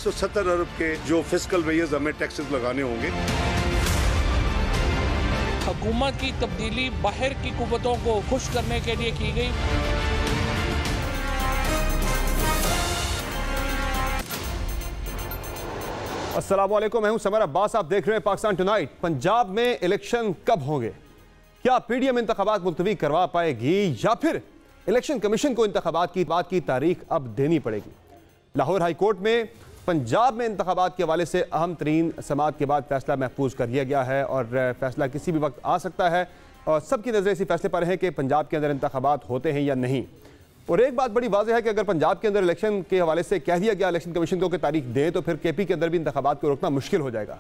170 अरब के जो fiscal wears हमें टैक्सेस लगाने होंगे। हुकूमत की तब्दीली बाहर की कुव्वतों को खुश करने के लिए की गई। अस्सलाम वालेकुम, मैं हूं समर अब्बास। आप देख रहे हैं पाकिस्तान टुनाइट। पंजाब में इलेक्शन कब होंगे? क्या पीडीएम इंतखाबात मुलतवी करवा पाएगी या फिर इलेक्शन कमीशन को इंतखाबात की बात की तारीख अब देनी पड़ेगी? लाहौर हाई कोर्ट में पंजाब में इंतखाबात के हवाले से अहम तरीन समाअत के बाद फैसला महफूज कर दिया गया है और फैसला किसी भी वक्त आ सकता है और सबकी नज़रें इसी फैसले पर हैं कि पंजाब के अंदर इंतखाबात होते हैं या नहीं। और एक बात बड़ी वाज़ेह है कि अगर पंजाब के अंदर इलेक्शन के हवाले से कह दिया गया इलेक्शन कमीशन को कि तारीख दे, तो फिर केपी के अंदर भी इंतखाबात को रोकना मुश्किल हो जाएगा।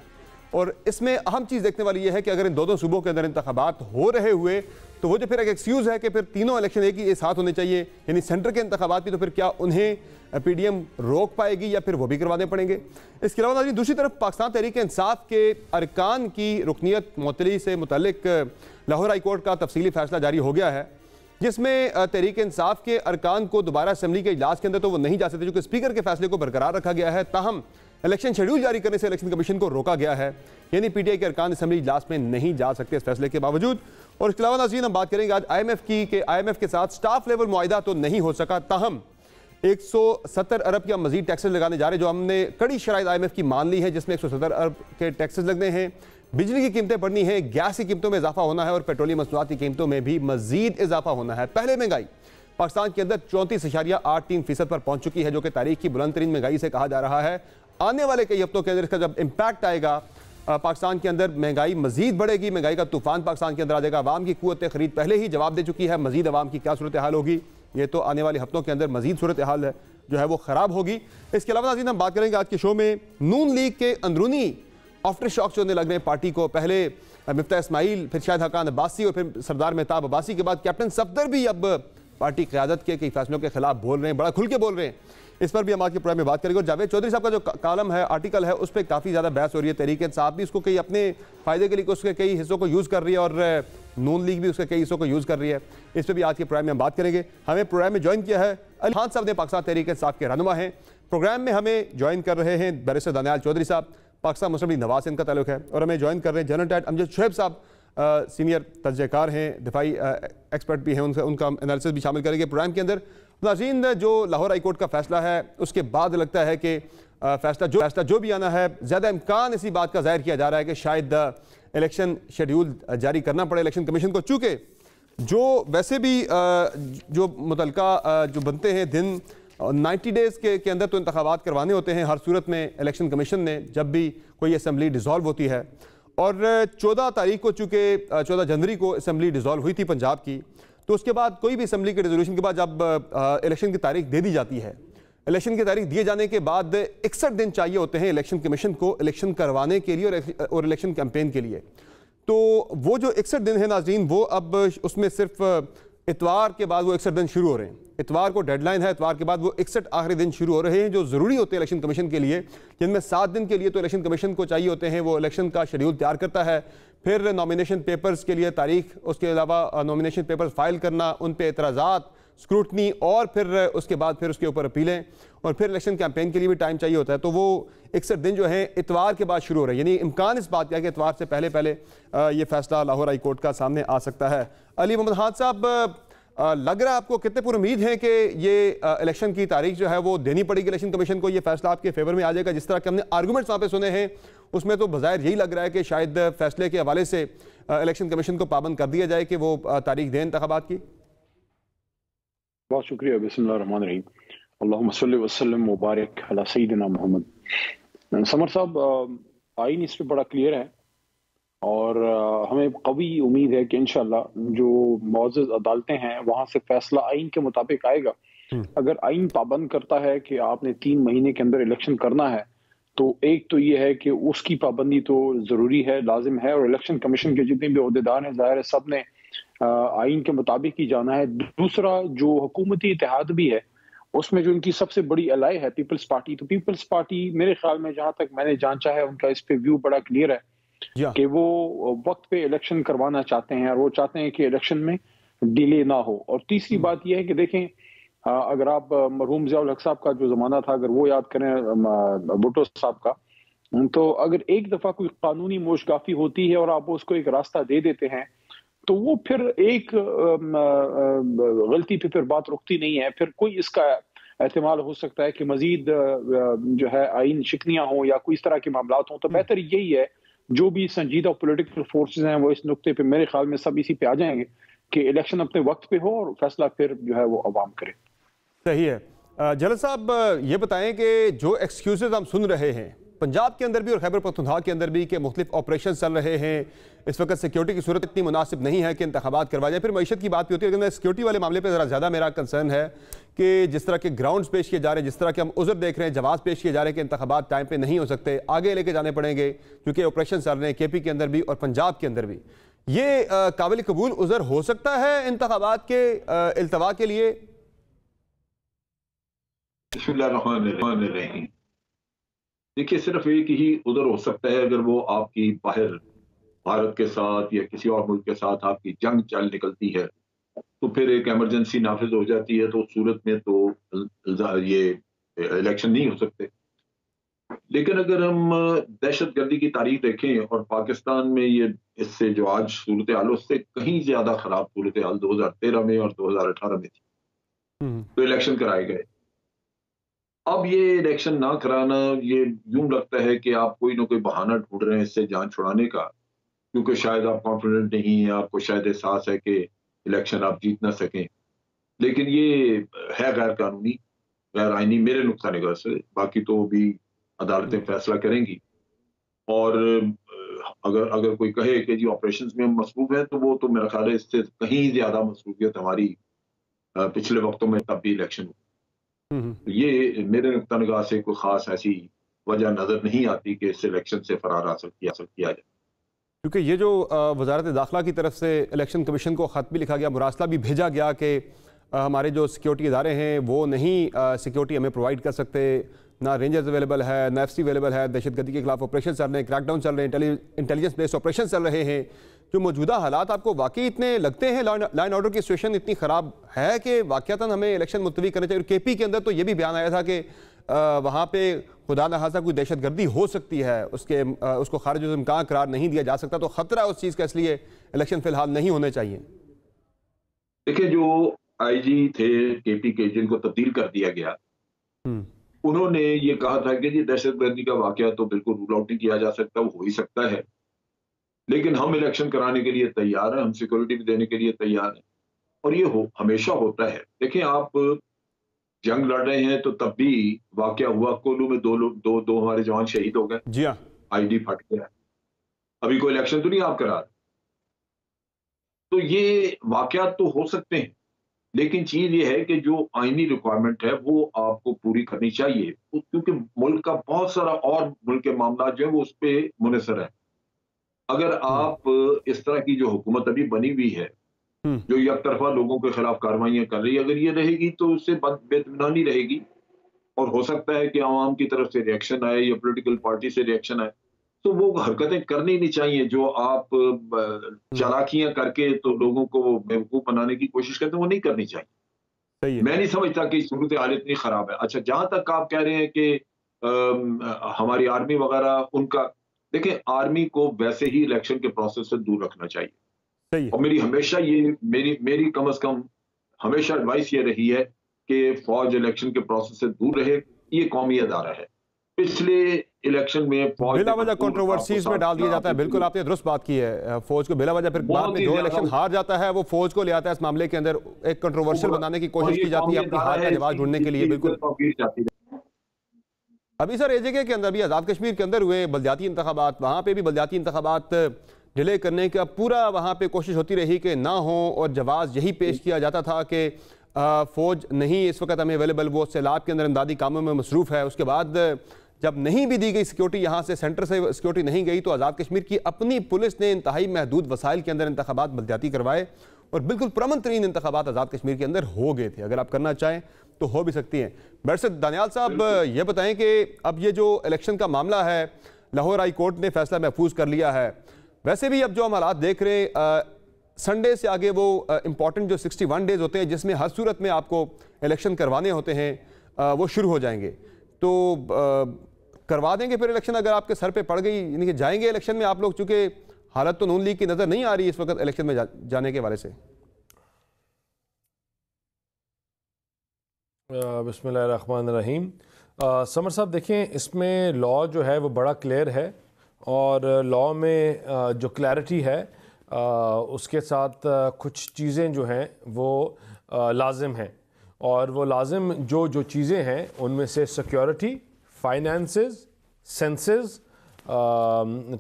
और इसमें अहम चीज़ देखने वाली यह है कि अगर इन दो सूबों के अंदर इंतखाबात हो रहे हुए तो वो जो फिर एक एक्सक्यूज़ है कि फिर तीनों इलेक्शन एक ही साथ होने चाहिए, यानी सेंटर के इंतखाबात भी, तो फिर क्या उन्हें पीडीएम रोक पाएगी या फिर वो भी करवाने पड़ेंगे? इसके अलावा नाज़रीन, दूसरी तरफ पाकिस्तान तहरीक इंसाफ के अरकान की रुकनियत मुअत्तली से मुतल्लिक लाहौर हाई कोर्ट का तफसीली फैसला जारी हो गया है, जिसमें तहरीक इंसाफ के अरकान को दोबारा असेंबली के इजलास के अंदर तो वो नहीं जा सकते, क्योंकि स्पीकर के फैसले को बरकरार रखा गया है। ताहम इलेक्शन शेड्यूल जारी करने से इलेक्शन कमीशन को रोका गया है, यानी पीटीआई के अरकान असेंबली इजलास में नहीं जा सकते इस फैसले के बावजूद। और इसके अलावा नाज़रीन, हम बात करेंगे आज आईएमएफ की कि आईएमएफ के साथ स्टाफ लेवल मुआहिदा तो नहीं हो सका, ताहम 170 अरब या मजीद टैक्सेस लगाने जा रहे, जो हमने कड़ी शराइत आईएमएफ की मान ली है, जिसमें 170 अरब के टैक्सेस लगने हैं। बिजली की कीमतें बढ़नी है, गैस की कीमतों में इजाफा होना है और पेट्रोलियम मसनूआत की कीमतों में भी मजीद इजाफा होना है। पहले महंगाई पाकिस्तान के अंदर 34.83% पर पहुंच चुकी है, जो कि तारीख की बुलंद तरीन महंगाई से कहा जा रहा है। आने वाले कई हफ्तों के अंदर इसका जब इम्पैक्ट आएगा, पाकिस्तान के अंदर महंगाई मजीद बढ़ेगी, महंगाई का तूफान पाकिस्तान के अंदर आ जाएगा। अवाम की कुव्वत खरीद पहले ही जवाब दे चुकी है, मजीद अवाम की क्या सूरत हाल होगी, ये तो आने वाले हफ्तों के अंदर मजीद सूरत हाल है जो है वो ख़राब होगी। इसके अलावा नाज़रीन, हम बात करेंगे आज के शो में नून लीग के अंदरूनी आफ्टर शॉक होने लग रहे हैं पार्टी को। पहले मिफ्ता इस्माइल, फिर शाहिद हकान अब्बासी और फिर सरदार मेहताब अब्बासी के बाद कैप्टन सफदर भी अब पार्टी क़यादत के कई फैसलों के खिलाफ बोल रहे हैं, बड़ा खुल के बोल रहे हैं। इस पर भी हम आज के प्रोग्राम में बात करेंगे। और जावेद चौधरी साहब का जो कॉलम है, आर्टिकल है, उस पर काफ़ी ज़्यादा बहस हो रही है। तहरीक इंसाफ भी उसको कई अपने फ़ायदे के लिए उसके कई हिस्सों को यूज़ कर रही है और नून लीग भी उसके कई हिस्सों को यूज़ कर रही है। इस पर भी आज के प्रोग्राम में हम बात करेंगे। हमें प्रोग्राम में ज्वाइन किया है अली खान साहब ने, पाकिस्तान तहरीक इंसाफ के रहनुमा हैं। प्रोग्राम में हमें ज्वाइन कर रहे हैं बैरिस्टर दानियाल चौधरी साहब, पाकिस्तान मुस्लिम लीग नवाज से इनका ताल्लुक है। और हमें ज्वाइन कर रहे हैं जनरल टैट अमजद शुएब साहब, सीनियर तजज़ेकार हैं, दिफाई एक्सपर्ट भी हैं, उनका एनालिसिस भी शामिल करेंगे प्रोग्राम के अंदर। नाज़रीन, जो लाहौर हाई कोर्ट का फैसला है उसके बाद लगता है कि फैसला जो भी आना है, ज़्यादा इम्कान इसी बात का ज़ाहिर किया जा रहा है कि शायद इलेक्शन शेड्यूल जारी करना पड़े इलेक्शन कमीशन को, चूँकि जो वैसे भी जो मुतलका जो बनते हैं दिन 90 डेज़ के अंदर तो इंतखाबात करवाने होते हैं हर सूरत में इलेक्शन कमीशन ने, जब भी कोई असम्बली डिज़ोल्व होती है। और 14 तारीख को, चूँकि 14 जनवरी को असम्बली डिज़ोल्व हुई थी पंजाब की, तो उसके बाद कोई भी असम्बली के रेजोल्यूशन के बाद जब इलेक्शन की तारीख दे दी जाती है, इलेक्शन की तारीख दिए जाने के बाद 61 दिन चाहिए होते हैं इलेक्शन कमीशन को इलेक्शन करवाने के लिए और इलेक्शन कैंपेन के लिए। तो वो जो 61 दिन है नाज़रीन, वो अब उसमें सिर्फ इतवार के बाद वो 61 दिन शुरू हो रहे हैं। इतवार को डेडलाइन है, इतवार के बाद वो 61 आखिरी दिन शुरू हो रहे हैं जो ज़रूरी होते हैं इलेक्शन कमीशन के लिए, जिनमें 7 दिन के लिए तो इलेक्शन कमीशन को चाहिए होते हैं। वो इलेक्शन का शेड्यूल तैयार करता है, फिर नॉमिनेशन पेपर्स के लिए तारीख, उसके अलावा नॉमिनेशन पेपर्स फाइल करना, उन पर एतराज़ात, स्क्रूटनी, और फिर उसके बाद फिर उसके ऊपर अपीलें, और फिर इलेक्शन कैंपेन के लिए भी टाइम चाहिए होता है। तो वो 61 दिन जो है इतवार के बाद शुरू हो रहे हैं, यानी इम्कान इस बात का है कि इतवार से पहले ये फैसला लाहौर हाई कोर्ट का सामने आ सकता है। अली मोहम्मद खान साहब, लग रहा है आपको, कितने पूरी उम्मीद है कि ये इलेक्शन की तारीख जो है वो देनी पड़ेगी इलेक्शन कमीशन को, ये फैसला आपके फेवर में आ जाएगा? जिस तरह के हमने आर्गूमेंट्स वहाँ पे सुने हैं उसमें तो बज़ाहिर यही लग रहा है कि शायद फैसले के हवाले से इलेक्शन कमीशन को पाबंद कर दिया जाए कि वो तारीख दें इंतखाबात की। बहुत शुक्रिया। बिस्मिल्लाहिर्रहमानिर्रहीम, अल्लाहुम्मा सल्लि व सल्लिम व बारिक अला सय्यिदिना मुहम्मद। समर साहब, आईन इस पे बड़ा क्लियर है और हमें कवी उम्मीद है कि इंशाल्लाह जो मुअज़्ज़ज़ अदालतें हैं वहां से फैसला आईन के मुताबिक आएगा। अगर आईन पाबंद करता है कि आपने 3 महीने के अंदर इलेक्शन करना है, तो एक तो ये है कि उसकी पाबंदी तो जरूरी है, लाजिम है, और इलेक्शन कमीशन के जितने भी ओहदेदार हैं ज़ाहिर है सब ने आईन के मुताबिक ही जाना है। दूसरा, जो हुकूमती इत्तेहाद भी है उसमें जो इनकी सबसे बड़ी अलाई है पीपल्स पार्टी, तो पीपल्स पार्टी मेरे ख्याल में, जहां तक मैंने जांचा है, उनका इस पे व्यू बड़ा क्लियर है कि वो वक्त पे इलेक्शन करवाना चाहते हैं और वो चाहते हैं कि इलेक्शन में डिले ना हो। और तीसरी बात यह है कि देखें, अगर आप मरहूम ज़िया उल हक साहब का जो ज़माना था अगर वो याद करें, भुट्टो साहब का, तो अगर एक दफ़ा कोई कानूनी मोशगाफी होती है और आप उसको एक रास्ता दे देते हैं तो वो फिर एक गलती पे फिर बात रुकती नहीं है, फिर कोई इसका एहतमाल हो सकता है कि मजीद जो है आइन शिकनियां हों या कोई इस तरह के मामलात हों। तो बेहतर यही है जो भी संजीदा पॉलिटिकल फोर्सेस हैं वो इस नुक्ते पे मेरे ख्याल में सब इसी पे आ जाएंगे कि इलेक्शन अपने वक्त पे हो और फैसला फिर जो है वो अवाम करे। सही है। जलल साहब ये बताएं कि जो एक्सक्यूजेज हम सुन रहे हैं पंजाब के अंदर भी और खैबर पख्तूनख्वा के अंदर भी कि मुख्तलिफ ऑपरेशन चल रहे हैं, इस वक्त सिक्योरिटी की सूरत इतनी मुनासिब नहीं है कि इंतखाबात करवा जाए, फिर मईशत की बात भी होती है, लेकिन सिक्योरिटी वाले मामले पर ज़रा ज़्यादा मेरा कंसर्न है कि जिस तरह के ग्राउंड्स पेश किए जा रहे हैं, जिस तरह के हम उज़र देख रहे हैं, जवाब पेश किए जा रहे हैं कि इंतखाबात टाइम पर नहीं हो सकते, आगे लेके जाने पड़ेंगे क्योंकि ऑपरेशन चल रहे हैं KP के अंदर भी और पंजाब के अंदर भी। ये काबिल कबूल उज़र हो सकता है इंतखाबात के इल्तवा के लिए? देखिए, सिर्फ एक ही उधर हो सकता है अगर वो आपकी बाहर भारत के साथ या किसी और मुल्क के साथ आपकी जंग चल निकलती है तो फिर एक इमरजेंसी नाफिज हो जाती है, तो उस सूरत में तो ये इलेक्शन नहीं हो सकते। लेकिन अगर हम दहशतगर्दी की तारीख देखें और पाकिस्तान में ये इससे जो आज सूरत हाल उससे कहीं ज्यादा खराब सूरत हाल 2013 में और 2018 में थी, तो इलेक्शन कराए गए। अब ये इलेक्शन ना कराना, ये यूं लगता है कि आप कोई ना कोई बहाना ढूंढ रहे हैं इससे जान छुड़ाने का, क्योंकि शायद आप कॉन्फिडेंट नहीं हैं, आपको शायद एहसास है कि इलेक्शन आप जीत ना सकें। लेकिन ये है गैर कानूनी, गैर आईनी मेरे नुक्ता निगाह से। बाकी तो भी अदालतें फैसला करेंगी। और अगर कोई कहे कि जी ऑपरेशंस में हम मसरूफ हैं, तो वो तो मेरा ख्याल है इससे कहीं ज्यादा मसरूफियत हमारी पिछले वक्तों में तब भी इलेक्शन हुई। ये मेरे नुक्ता निगाह से कोई खास ऐसी वजह नजर नहीं आती कि इस इलेक्शन से फरार हासिल किया जाए। क्योंकि ये जो वजारत दाखिला की तरफ से इलेक्शन कमीशन को ख़त भी लिखा गया, मुरासला भी भेजा गया कि हमारे जो सिक्योरिटी इदारे हैं वो नहीं सिक्योरिटी हमें प्रोवाइड कर सकते, ना रेंजर्स अवेलेबल है, ना FC अवेलेबल है, दहशतगर्दी के खिलाफ ऑपरेशन चल रहे हैं, क्रैकडाउन चल रहे हैं, इंटेलिजेंस बेस्ड ऑपरेशन चल रहे हैं। जो मौजूदा हालात आपको वाकई इतने लगते हैं, लाइन ऑर्डर की सिचुएशन इतनी ख़राब है कि वाक़यातन हमें इलेक्शन मुलतवी करने चाहिए? और KP के अंदर तो ये भी बयान आया था कि वहाँ पे खुदा न खासा कोई दहशतगर्दी हो सकती है, उसको खारिज इम्कान करार नहीं दिया जा सकता, तो ख़तरा उस चीज़ का, इसलिए इलेक्शन फ़िलहाल नहीं होने चाहिए। देखिए, जो IG थे KP के, जिनको तब्दील कर दिया गया, उन्होंने ये कहा था कि जी दहशतगर्दी का वाकया तो बिल्कुल रूल आउट नहीं किया जा सकता, वो हो ही सकता है, लेकिन हम इलेक्शन कराने के लिए तैयार हैं, हम सिक्योरिटी भी देने के लिए तैयार हैं। और ये हमेशा होता है। देखिए, आप जंग लड़ रहे हैं तो तब भी वाकया हुआ, कोलू में दो हमारे जवान शहीद हो गए। जी हाँ, ID फट गया। अभी कोई इलेक्शन तो नहीं आप करा रहे। तो ये वाकया तो हो सकते हैं, लेकिन चीज ये है कि जो आईनी रिक्वायरमेंट है वो आपको पूरी करनी चाहिए, क्योंकि मुल्क का बहुत सारा और मुल्क के मामला जो है वो उस पर मुनसर है। अगर आप इस तरह की जो हुकूमत अभी बनी हुई है, जो एक तरफा लोगों के खिलाफ कार्रवाइयां कर रही है, अगर ये रहेगी तो उससे बेतमीनानी रहेगी और हो सकता है कि आवाम की तरफ से रिएक्शन आए या पॉलिटिकल पार्टी से रिएक्शन आए। तो वो हरकतें करनी नहीं चाहिए जो आप चालाकियां करके तो लोगों को बेवकूफ बनाने की कोशिश करते हैं, वो नहीं करनी चाहिए। मैं नहीं समझता कि सूरत हाल इतनी खराब है। अच्छा, जहां तक आप कह रहे हैं कि हमारी आर्मी वगैरह, उनका देखिए, आर्मी को वैसे ही इलेक्शन के प्रोसेस से दूर रखना चाहिए। और मेरी हमेशा ये मेरी कम से कम हमेशा एडवाइस ये रही है कि फौज इलेक्शन के प्रोसेस से दूर रहे। ये कौमी अदारा है। पिछले इलेक्शन में फौज बिला वजह कंट्रोवर्सीज में डाल दिया जाता है। बिल्कुल आपने दुरुस्त बात की है। फौज को बिला वजह फिर बाद में जो इलेक्शन हार जाता है वो फौज को ले आता है इस मामले के अंदर, एक कंट्रोवर्शियल बनाने की कोशिश की जाती है अपनी हार का जवाब ढूंढने के लिए। बिल्कुल। अभी सर AJK के अंदर भी, आज़ाद कश्मीर के अंदर हुए बलदियाती इंतखाबात, वहाँ पे भी बलदियाती इंतखाबात डिले करने का पूरा वहाँ पे कोशिश होती रही कि ना हो, और जवाब यही पेश किया जाता था कि फ़ौज नहीं इस वक्त हमें अवेलेबल, वो सैलाब के अंदर इमदादी कामों में मसरूफ़ है। उसके बाद जब नहीं भी दी गई सिक्योरिटी, यहाँ से सेंटर से सिक्योरिटी नहीं गई, तो आज़ाद कश्मीर की अपनी पुलिस ने इंतहाई महदूद वसाइल के अंदर इंतखाबात बलदियाती करवाए और बिल्कुल पुरअमन तरीन इंतखाबात आज़ाद कश्मीर के अंदर हो गए थे। अगर आप करना चाहें तो हो भी सकती हैं। वैसे दानियाल साहब ये बताएं कि अब ये जो इलेक्शन का मामला है, लाहौर हाई कोर्ट ने फैसला महफूज कर लिया है। वैसे भी अब जो हम हालात देख रहे हैं, संडे से आगे वो इंपॉर्टेंट जो 61 डेज होते हैं जिसमें हर सूरत में आपको इलेक्शन करवाने होते हैं, वो शुरू हो जाएंगे। तो करवा देंगे फिर इलेक्शन अगर आपके सर पे पड़ गई, यानी कि जाएंगे इलेक्शन में आप लोग, चूंकि हालत तो नून लीग की नजर नहीं आ रही इस वक्त इलेक्शन में जाने के वाले से। बिस्मिल्लाहिर्रहमानिर्रहीम। समर साहब देखें, इसमें लॉ जो है वो बड़ा क्लियर है और लॉ में जो क्लैरिटी है उसके साथ कुछ चीज़ें जो हैं वो लाजिम हैं, और वो लाजिम जो चीज़ें हैं उनमें से सिक्योरिटी, फाइनेंसेस, सेंसेस,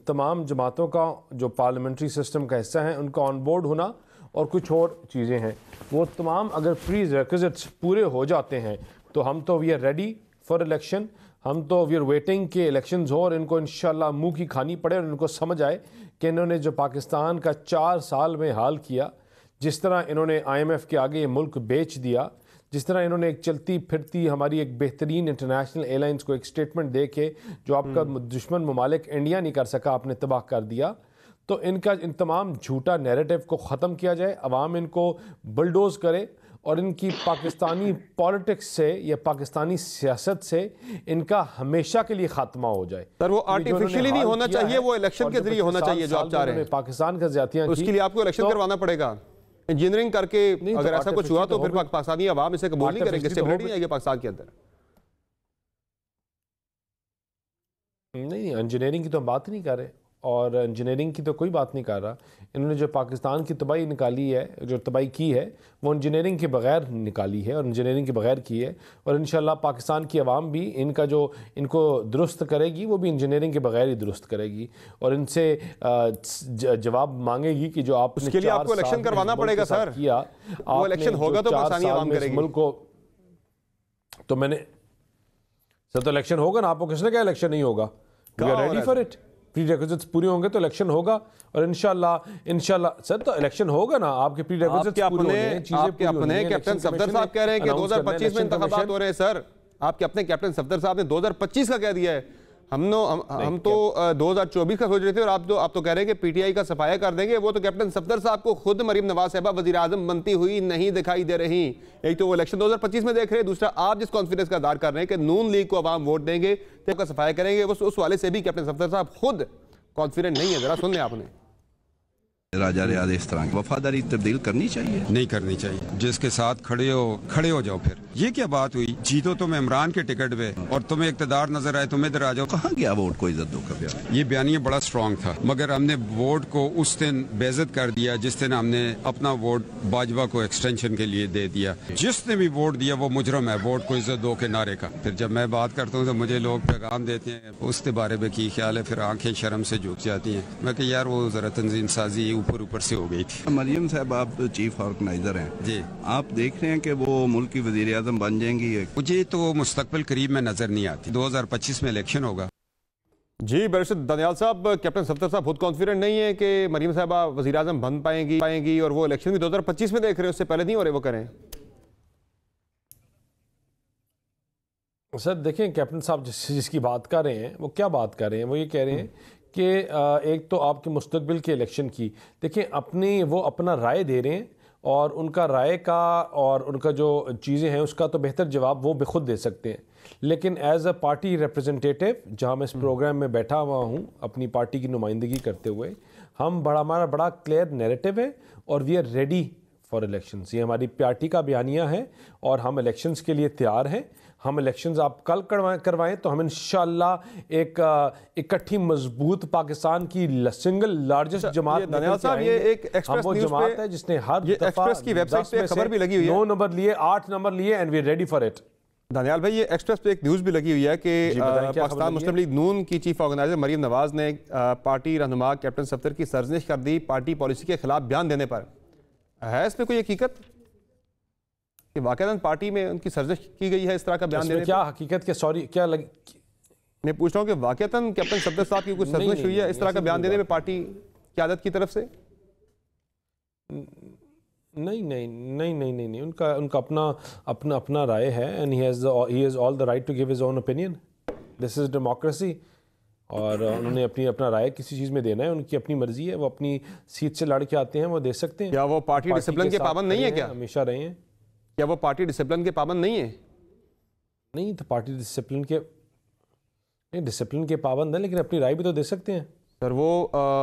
तमाम जमातों का जो पार्लियामेंट्री सिस्टम का हिस्सा है उनका ऑन बोर्ड होना और कुछ और चीज़ें हैं। वो तमाम अगर प्री रिक्विजिट्स पूरे हो जाते हैं तो हम तो we are ready for election. हम तो वी आर वेटिंग कि इलेक्शंस हो और इनको इंशाल्लाह मुंह की खानी पड़े और इनको समझ आए कि इन्होंने जो पाकिस्तान का 4 साल में हाल किया, जिस तरह इन्होंने IMF के आगे ये मुल्क बेच दिया, जिस तरह इन्होंने एक चलती फिरती हमारी एक बेहतरीन इंटरनेशनल एयरलाइंस को एक स्टेटमेंट दे के जो आपका दुश्मन ममालिक इंडिया नहीं कर सका आपने तबाह कर दिया। तो इनका इन तमाम झूठा नैरेटिव को ख़त्म किया जाए, अवाम इनको बुलडोज़ करे और इनकी पाकिस्तानी पॉलिटिक्स से या पाकिस्तानी सियासत से इनका हमेशा के लिए खात्मा हो जाए। सर वो आर्टिफिशियली नहीं होना चाहिए, वो इलेक्शन के जरिए होना चाहिए जो आप चाह रहे हैं। पाकिस्तान का ज्यादतियां उसके लिए आपको इलेक्शन करवाना पड़ेगा। इंजीनियरिंग करके अगर ऐसा कुछ हुआ तो फिर पाकिस्तानी अवाम इसे कबूल नहीं करेंगे, स्टेबिलिटी नहीं आएगी पाकिस्तान के अंदर। नहीं, इंजीनियरिंग की तो हम बात नहीं कर रहे और इंजीनियरिंग की तो कोई बात नहीं कर रहा। इन्होंने जो पाकिस्तान की तबाही निकाली है, जो तबाही की है, वो इंजीनियरिंग के बगैर निकाली है और इंजीनियरिंग के बगैर की है। और इंशाल्लाह पाकिस्तान की आवाम भी इनका जो इनको दुरुस्त करेगी वो भी इंजीनियरिंग के बगैर ही दुरुस्त करेगी और इनसे जवाब मांगेगी कि जो आप उसके लिए आपको इलेक्शन करवाना पड़ेगा सर। किया वो इलेक्शन होगा तो पाकिस्तानी आवाम करेगी मुल्क को। तो मैंने सर तो इलेक्शन होगा ना, आपको किसने कहा इलेक्शन नहीं होगा? We are ready for it. Prerequisites पूरे होंगे तो इलेक्शन होगा और इंशाल्लाह सर तो इलेक्शन होगा ना। आपके प्री रिक्विजिट्स पूरे होने हैं, चीजें अपने कैप्टन सफदर साहब कह रहे हैं कि 2025 में इंतखाबात हो रहे हैं सर। आपके अपने कैप्टन सफदर साहब ने 2025 का कह दिया है। हम तो 2024 का सोच रहे थे और आप तो कह रहे हैं कि PTI का सफाया कर देंगे। वो तो कैप्टन सफदर साहब को खुद मरीम नवाज साहिबा वजीर आजम बनती हुई नहीं दिखाई दे रही। एक तो वो इलेक्शन 2025 में देख रहे हैं, दूसरा आप जिस कॉन्फिडेंस का दार कर रहे हैं कि नून लीग को अवाम वोट देंगे तो का सफाया करेंगे, उस वाले से भी कैप्टन सफदर साहब खुद कॉन्फिडेंट नहीं है। जरा सुन लें आपने। राजा रियाद इस तरह की वफादारी तब्दील करनी चाहिए, नहीं करनी चाहिए। जिसके साथ खड़े हो जाओ। फिर ये क्या बात हुई? जीतो तुम इमरान के टिकट पे और तुम्हें इक़्तिदार नजर आए तुम इधर आ जाओ। कहाँ गया वोट को इज्जत दो का बयान? ये बयानिया बड़ा स्ट्रांग था, मगर हमने वोट को उस दिन बेइज्जत कर दिया जिस दिन हमने अपना वोट बाजवा को एक्सटेंशन के लिए दे दिया। जिसने भी वोट दिया वो मुजरम है, वोट को इज्जत दो के नारे का। फिर जब मैं बात करता हूँ तो मुझे लोग पैगाम देते हैं उसके बारे में की ख्याल है, फिर आंखें शर्म से झुक जाती हैं। मैं कि यार वो जरा तंजीम साजी ऊपर से हो गई थी। मरियम साहब आप चीफ ऑर्गेनाइजर हैं जी, आप देख रहे हैं कि वो मुल्क की वजीर आजम बन जाएंगी? मुझे तो मुस्तकबिल करीब में नजर नहीं आती। 2025 में इलेक्शन होगा। जी बैरिस्टर दानियाल साहब, कैप्टन सफदर साहब खुद कॉन्फिडेंट नहीं है कि मरीम साहबा वजीर आजम बन पाएंगी और वो इलेक्शन भी 2025 में देख रहे हैं, उससे पहले नहीं हो रहे, वो करें? सर देखें, कैप्टन साहब जिसकी बात कर रहे हैं वो क्या बात कर रहे हैं? वो ये कह रहे हैं कि एक तो आपके मुस्तकबिल के इलेक्शन की देखें, वो अपना राय दे रहे हैं और उनका राय का और उनका जो चीज़ें हैं उसका तो बेहतर जवाब वो खुद दे सकते हैं। लेकिन एज अ पार्टी रिप्रेजेंटेटिव जहाँ मैं इस प्रोग्राम में बैठा हुआ हूँ अपनी पार्टी की नुमाइंदगी करते हुए, हमारा बड़ा क्लियर नैरेटिव है और we are ready for elections. ये हमारी पार्टी का बयानिया है और हम इलेक्शंस के लिए तैयार हैं। हम इलेक्शंस आप कल करवाएं तो हम इंशाल्लाह एक इकट्ठी मजबूत पाकिस्तान की सिंगल लार्जेस्ट जमात ये एक एक्सप्रेस वो जमात है जिसने हर एक्सप्रेस की वेबसाइट पे खबर भी लगी हुई है, 9 नंबर लिए 8 नंबर लिए and we are ready for it. Daniyal भाई, ये एक्सप्रेस पे एक न्यूज़ भी लगी हुई है कि पाकिस्तान मुस्लिम लीग नून की चीफ ऑर्गेनाइजर मरीम नवाज ने पार्टी रहनुमा कैप्टन सफदर की सरजनिश कर दी पार्टी पॉलिसी के खिलाफ बयान देने पर। है इस पर कोई हकीकत कि वाकई पार्टी में उनकी सरजनिश की गई है इस तरह का बयान देने? क्या हकीकत के सॉरी क्या लगी? मैं पूछ रहा हूँ कि वाकई कैप्टन सफदर साहब की कुछ सरजनिश हुई है इस तरह का बयान देने में पार्टी क़यादत की तरफ से? नहीं, उनका अपना राय है and he has all the right to give his own opinion. This is democracy. और उन्होंने अपना राय किसी चीज़ में देना है, उनकी अपनी मर्जी है, वो अपनी सीट से लड़ के आते हैं, वो दे सकते हैं। क्या वो पार्टी डिसिप्लिन के पाबंद नहीं है? क्या हमेशा रहे हैं? क्या वो पार्टी डिसिप्लिन के पाबंद नहीं है? नहीं, तो पार्टी डिसिप्लिन के पाबंद है, लेकिन अपनी राय भी तो दे सकते हैं। सर वो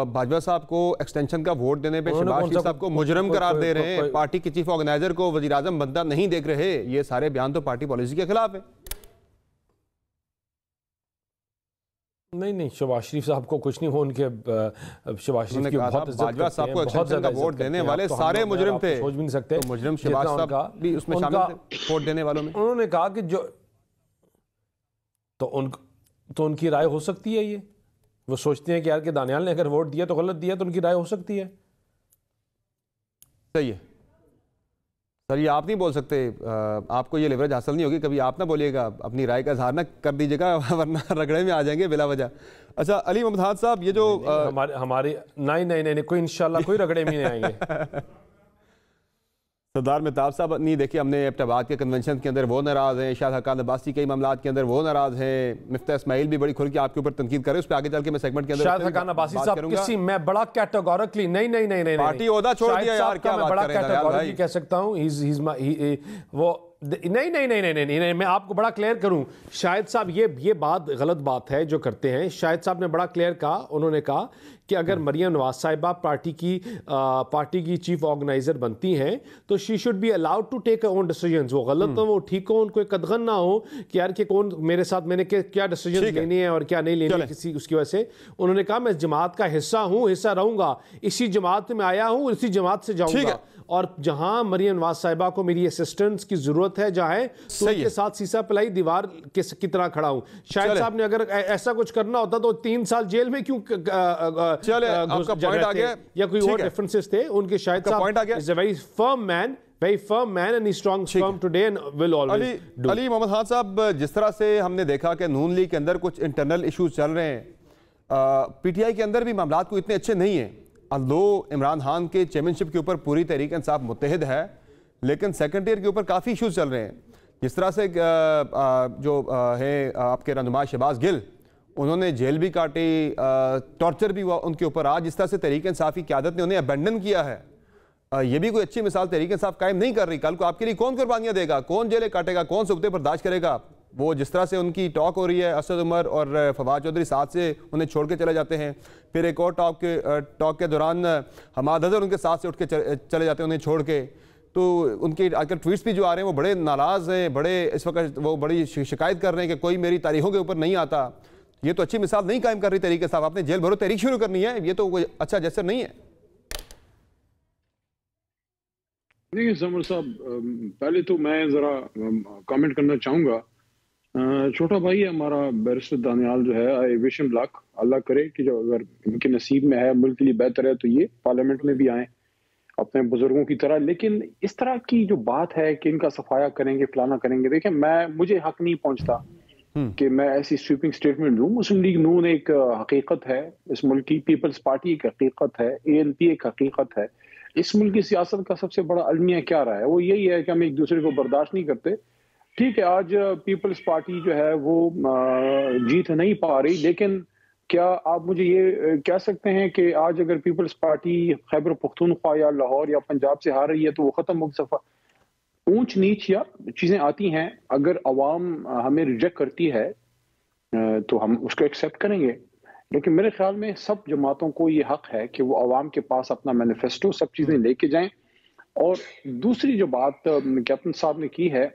बाजवा साहब को एक्सटेंशन का वोट देने पे शहबाज शरीफ साहब को मुजरम करार दे रहे हैं, पार्टी के चीफ ऑर्गेनाइजर को वजीर आजम बनता नहीं देख रहे, ये सारे बयान तो पार्टी पॉलिसी के खिलाफ है। नहीं, शहबाज शरीफ साहब को कुछ नहीं, वो उनके शहबाज शरीफ की बहुत इज्जत बाजवा साहब को एक्सटेंशन का वोट देने वाले सारे मुजरिम थे, सोच भी नहीं सकते। तो मुजरिम शहबाज साहब भी उसमें शामिल थे वोट देने वालों में। उन्होंने कहा कि जो तो उनकी राय हो सकती है, ये वो सोचते हैं कि यार कि दानियाल ने अगर वोट दिया तो गलत दिया, तो उनकी राय हो सकती है। सही है सर, ये आप नहीं बोल सकते, आपको ये लेवरेज हासिल नहीं होगी, कभी आप ना बोलिएगा, अपनी राय का इजहार ना कर दीजिएगा, वरना रगड़े में आ जाएंगे बिला वजह। अच्छा अली मोहम्मद खान साहब, ये जो हमारे नहीं कोई इंशाल्लाह कोई रगड़े में नहीं आएंगे। सरदार मेहताब साहब नहीं, देखिए हमने एबटाबाद के कन्वेंशन के अंदर वो नाराज़ हैं, शायद हकान अब्बासी कई मामलात के अंदर वो नाराज़ हैं, मिफ्ता इस्माइल भी बड़ी खुल के आपके ऊपर तंकीद करे, उस पर आगे चल के मैं सेगमेंट के अंदर शायद हकान अब्बासी साहब किसी मैं बड़ा कैटेगोरिकली नहीं पार्टी ओहदा छोड़ दिया यार, क्या बात बड़ा कर रहे हैं कैटेगोरिकली कह सकता हूं, वो नहीं, मैं आपको बड़ा क्लियर करूं, शाहिद साहब ये बात गलत बात है जो करते हैं। शाहिद साहब ने बड़ा क्लियर कहा, उन्होंने कहा कि अगर मरियम नवाज साहिबा पार्टी की चीफ ऑर्गेनाइजर बनती हैं तो she should be allowed to take own decisions. वो गलत हो, वो ठीक हो, उनको एक कदगन ना हो कि यार कि कौन मेरे साथ मैंने क्या डिसीजन लेनी है और क्या नहीं लेनी है किसी उसकी वजह से। उन्होंने कहा मैं जमात का हिस्सा हूं, हिस्सा रहूंगा, इसी जमात में आया हूं, इसी जमात से जाऊंगा, और जहां मरियम नवाज साहिबा को मेरी असिस्टेंस की जरूरत है जहां है तो उनके साथ सीसा पिलाई दीवार की तरह खड़ा हूं। शाहिद साहब ने अगर ऐसा कुछ करना होता तो 3 साल जेल में क्यों आपका पॉइंट आ गया, या कोई और डिफरेंसेस थे उनके। शाहिद साहब is a very firm man and he strong firm today and will always do. Ali Mohammad Khan साहब, जिस तरह से हमने देखा कि नून लीग के अंदर कुछ इंटरनल इश्यूज चल रहे हैं, पीटीआई के अंदर भी मामलात को इतने अच्छे नहीं है, अल्दो इमरान खान के चेयरमैनशिप के ऊपर पूरी तहरीक इंसाफ मुत्तहिद है, लेकिन सेकंड ईयर के ऊपर काफ़ी इश्यूज चल रहे हैं। जिस तरह से जो है आपके रहनुमा शहबाज गिल, उन्होंने जेल भी काटी, टॉर्चर भी हुआ उनके ऊपर। आज जिस तरह से तहरीक इंसाफ की क़यादत ने उन्हें अबेंडन किया है, ये भी कोई अच्छी मिसाल तहरीक इंसाफ कायम नहीं कर रही। कल को आपके लिए कौन कुर्बानियाँ देगा, कौन जेलें काटेगा, कौन सुबते बर्दाश्त करेगा? वो जिस तरह से उनकी टॉक हो रही है, असद उमर और फवाद चौधरी साथ से उन्हें छोड़ के चले जाते हैं, फिर एक और टॉक के दौरान हमाद अजहर उनके साथ से उठ के चले जाते हैं उन्हें छोड़ के। तो उनके आजकल ट्वीट्स भी जो आ रहे हैं वो बड़े नाराज़ हैं, बड़े इस वक्त वो बड़ी शिकायत कर रहे हैं कि कोई मेरी तारीखों के ऊपर नहीं आता। ये तो अच्छी मिसाल नहीं कायम कर रही तहरीक साहब, आपने जेल भरो तहरीक शुरू करनी है, ये तो कोई अच्छा जैसे नहीं है। देखिए समर साहब, पहले तो मैं ज़रा कमेंट करना चाहूँगा। छोटा भाई हमारा बैरिस्टर दानियाल जो है, आई विश हिम लक, अल्लाह करे कि जो अगर इनके नसीब में है, मुल्क के लिए बेहतर है, तो ये पार्लियामेंट में भी आए अपने बुजुर्गों की तरह। लेकिन इस तरह की जो बात है कि इनका सफाया करेंगे, फलाना करेंगे, देखिए मुझे हक नहीं पहुंचता कि मैं ऐसी स्वीपिंग स्टेटमेंट दूं। मुस्लिम लीग नून एक हकीकत है इस मुल्क की, पीपल्स पार्टी एक हकीकत है, ANP एक हकीकत है। इस मुल्क की सियासत का सबसे बड़ा अलमिया क्या रहा है, वो यही है कि हम एक दूसरे को बर्दाश्त नहीं करते। ठीक है, आज पीपल्स पार्टी जो है वो जीत नहीं पा रही, लेकिन क्या आप मुझे ये कह सकते हैं कि आज अगर पीपल्स पार्टी खैबर पख्तूनख्वा या लाहौर या पंजाब से हार रही है तो वो खत्म हो सफा? ऊंच नीच या चीजें आती हैं, अगर अवाम हमें रिजेक्ट करती है तो हम उसको एक्सेप्ट करेंगे, लेकिन मेरे ख्याल में सब जमातों को ये हक है कि वो अवाम के पास अपना मैनिफेस्टो सब चीजें लेके जाएं। और दूसरी जो बात कैप्टन साहब ने की है,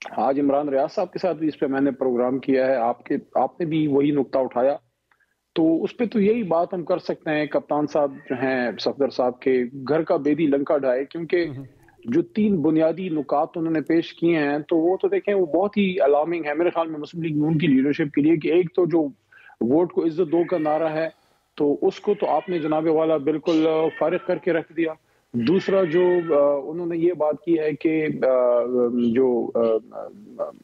आज इमरान रियाज साहब के साथ भी इस पे मैंने प्रोग्राम किया है, आपने भी वही नुक्ता उठाया, तो उस पे तो यही बात हम कर सकते हैं, कप्तान साहब जो हैं सफदर साहब के घर का बेदी लंका ढाए, क्योंकि जो 3 बुनियादी नुकात उन्होंने पेश किए हैं तो वो तो देखें वो बहुत ही अलार्मिंग है मेरे ख्याल में मुस्लिम लीग नून की लीडरशिप के लिए। कि एक तो जो वोट को इज्जत दो का नारा है, तो उसको तो आपने जनाबे वाला बिल्कुल फारिग करके रख दिया। दूसरा जो उन्होंने ये बात की है कि जो